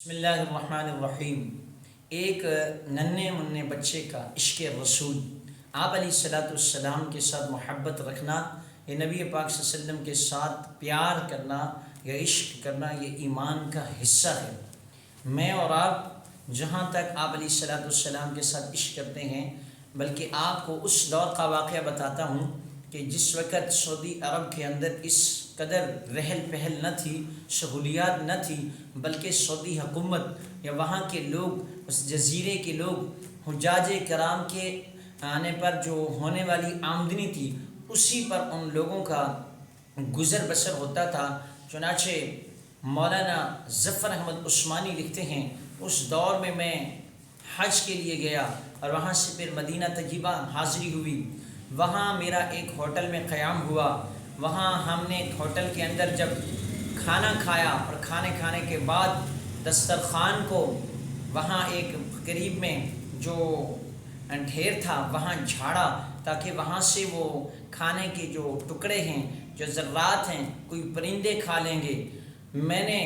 بسم اللہ الرحمن الرحیم۔ ایک ننھے منھے بچے کا عشق رسول، آپ علیہ الصلوۃ والسلام کے ساتھ محبت رکھنا، یہ نبی پاک صلی اللہ علیہ وسلم کے ساتھ پیار کرنا یا عشق کرنا، یہ ایمان کا حصہ ہے۔ میں اور آپ جہاں تک آپ علیہ الصلوۃ والسلام کے ساتھ عشق کرتے ہیں، بلکہ آپ کو اس دور کا واقعہ بتاتا ہوں کہ جس وقت سعودی عرب کے اندر اس قدر رہل پہل نہ تھی، سہولیات نہ تھی، بلکہ سعودی حکومت یا وہاں کے لوگ، اس جزیرے کے لوگ، حجاج کرام کے آنے پر جو ہونے والی آمدنی تھی اسی پر ان لوگوں کا گزر بسر ہوتا تھا۔ چنانچہ مولانا ظفر احمد عثمانی لکھتے ہیں، اس دور میں حج کے لیے گیا اور وہاں سے پھر مدینہ طیبہ حاضری ہوئی۔ وہاں میرا ایک ہوٹل میں قیام ہوا۔ وہاں ہم نے ہوٹل کے اندر جب کھانا کھایا اور کھانے کے بعد دسترخوان کو وہاں ایک قریب میں جو ڈھیر تھا وہاں جھاڑا تاکہ وہاں سے وہ کھانے کے جو ٹکڑے ہیں، جو ذرات ہیں، کوئی پرندے کھا لیں گے۔ میں نے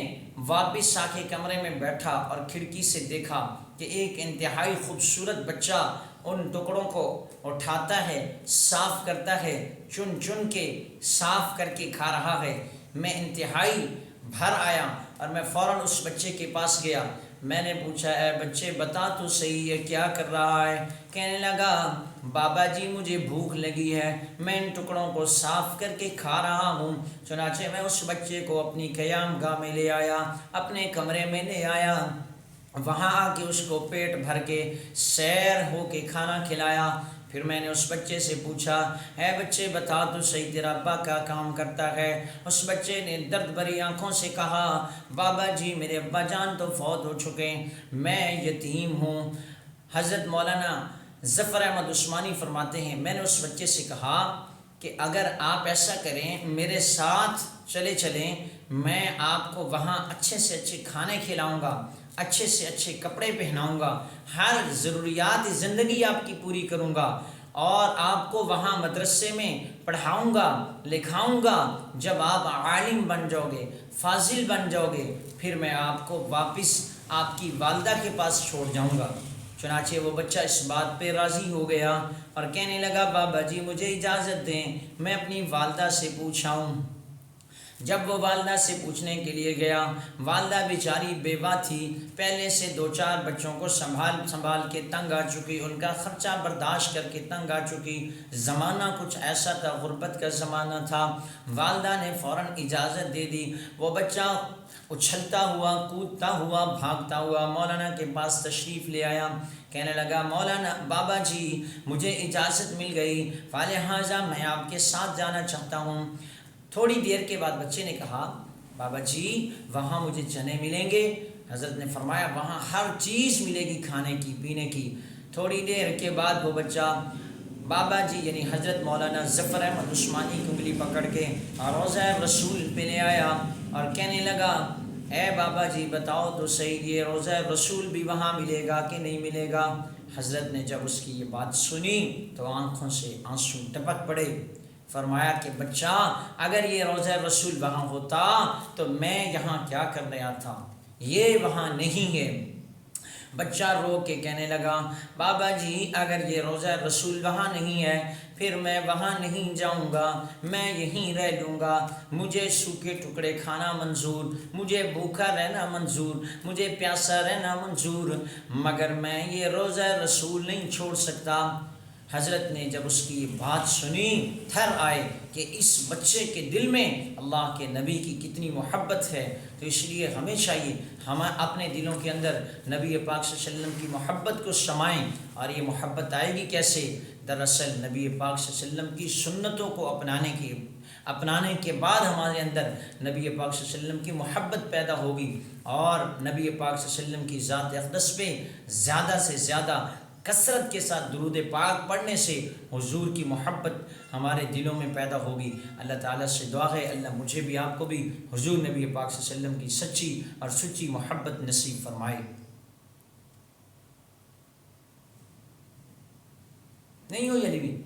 واپس آ کے کمرے میں بیٹھا اور کھڑکی سے دیکھا کہ ایک انتہائی خوبصورت بچہ ان ٹکڑوں کو اٹھاتا ہے، صاف کرتا ہے، چن کے صاف کر کے کھا رہا ہے۔ میں انتہائی بھر آیا اور میں فوراً اس بچے کے پاس گیا۔ میں نے پوچھا، اے بچے بتا تو صحیح یہ کیا کر رہا ہے؟ کہنے لگا، بابا جی مجھے بھوک لگی ہے، میں ان ٹکڑوں کو صاف کر کے کھا رہا ہوں۔ چنانچہ میں اس بچے کو اپنی قیام گاہ میں لے آیا، اپنے کمرے میں لے آیا، وہاں آ کے اس کو پیٹ بھر کے سیر ہو کے کھانا کھلایا۔ پھر میں نے اس بچے سے پوچھا، اے بچے بتا تو صحیح تیرا ابا کیا کام کرتا ہے؟ اس بچے نے درد بھری آنکھوں سے کہا، بابا جی میرے ابا جان تو فوت ہو چکے، میں یتیم ہوں۔ حضرت مولانا ظفر احمد عثمانی فرماتے ہیں، میں نے اس بچے سے کہا کہ اگر آپ ایسا کریں، میرے ساتھ چلیں، میں آپ کو وہاں اچھے سے اچھے کھانے کھلاؤں گا، اچھے سے اچھے کپڑے پہناؤں گا، ہر ضروریات زندگی آپ کی پوری کروں گا، اور آپ کو وہاں مدرسے میں پڑھاؤں گا، لکھاؤں گا۔ جب آپ عالم بن جاؤ گے، فاضل بن جاؤ گے، پھر میں آپ کو واپس آپ کی والدہ کے پاس چھوڑ جاؤں گا۔ چنانچہ وہ بچہ اس بات پہ راضی ہو گیا اور کہنے لگا، بابا جی مجھے اجازت دیں، میں اپنی والدہ سے پوچھاؤں۔ جب وہ والدہ سے پوچھنے کے لیے گیا، والدہ بیچاری بیوہ تھی، پہلے سے 2-4 بچوں کو سنبھال کے تنگ آ چکی، ان کا خرچہ برداشت کر کے تنگ آ چکی۔ زمانہ کچھ ایسا تھا، غربت کا زمانہ تھا۔ والدہ نے فوراً اجازت دے دی۔ وہ بچہ اچھلتا ہوا، کودتا ہوا، بھاگتا ہوا مولانا کے پاس تشریف لے آیا۔ کہنے لگا، مولانا بابا جی مجھے اجازت مل گئی، فلہٰذا میں آپ کے ساتھ جانا چاہتا ہوں۔ تھوڑی دیر کے بعد بچے نے کہا، بابا جی وہاں مجھے چنے ملیں گے؟ حضرت نے فرمایا، وہاں ہر چیز ملے گی کھانے کی پینے کی۔ تھوڑی دیر کے بعد وہ بچہ بابا جی یعنی حضرت مولانا ظفر احمد عثمانی کی انگلی پکڑ کے روضہ رسول پہ لے آیا اور کہنے لگا، اے بابا جی بتاؤ تو صحیح، یہ روضہ رسول بھی وہاں ملے گا کہ نہیں ملے گا؟ حضرت نے جب اس کی یہ بات سنی تو آنکھوں سے آنسو ٹپک پڑے۔ فرمایا کہ بچہ اگر یہ روضہ رسول وہاں ہوتا تو میں یہاں کیا کر رہا تھا، یہ وہاں نہیں ہے۔ بچہ رو کے کہنے لگا، بابا جی اگر یہ روضہ رسول وہاں نہیں ہے پھر میں وہاں نہیں جاؤں گا، میں یہیں رہ لوں گا، مجھے سوکھے ٹکڑے کھانا منظور، مجھے بھوکا رہنا منظور، مجھے پیاسا رہنا منظور، مگر میں یہ روضہ رسول نہیں چھوڑ سکتا۔ حضرت نے جب اس کی بات سنی تھر آئے کہ اس بچے کے دل میں اللہ کے نبی کی کتنی محبت ہے، تو اس لیے ہمیں چاہیے ہم اپنے دلوں کے اندر نبی پاک صلی اللہ علیہ وسلم کی محبت کو سمائیں۔ اور یہ محبت آئے گی کیسے؟ دراصل نبی پاک صلی اللہ علیہ وسلم کی سنتوں کو اپنانے کے بعد ہمارے اندر نبی پاک صلی اللہ علیہ وسلم کی محبت پیدا ہوگی، اور نبی پاک صلی اللہ علیہ وسلم کی ذات اقدس پہ زیادہ سے زیادہ کثرت کے ساتھ درود پاک پڑھنے سے حضور کی محبت ہمارے دلوں میں پیدا ہوگی۔ اللہ تعالیٰ سے دعا ہے اللہ مجھے بھی آپ کو بھی حضور نبی پاک صلی اللہ علیہ وسلم کی سچی اور سچی محبت نصیب فرمائے۔ نہیں ہو یا نہیں؟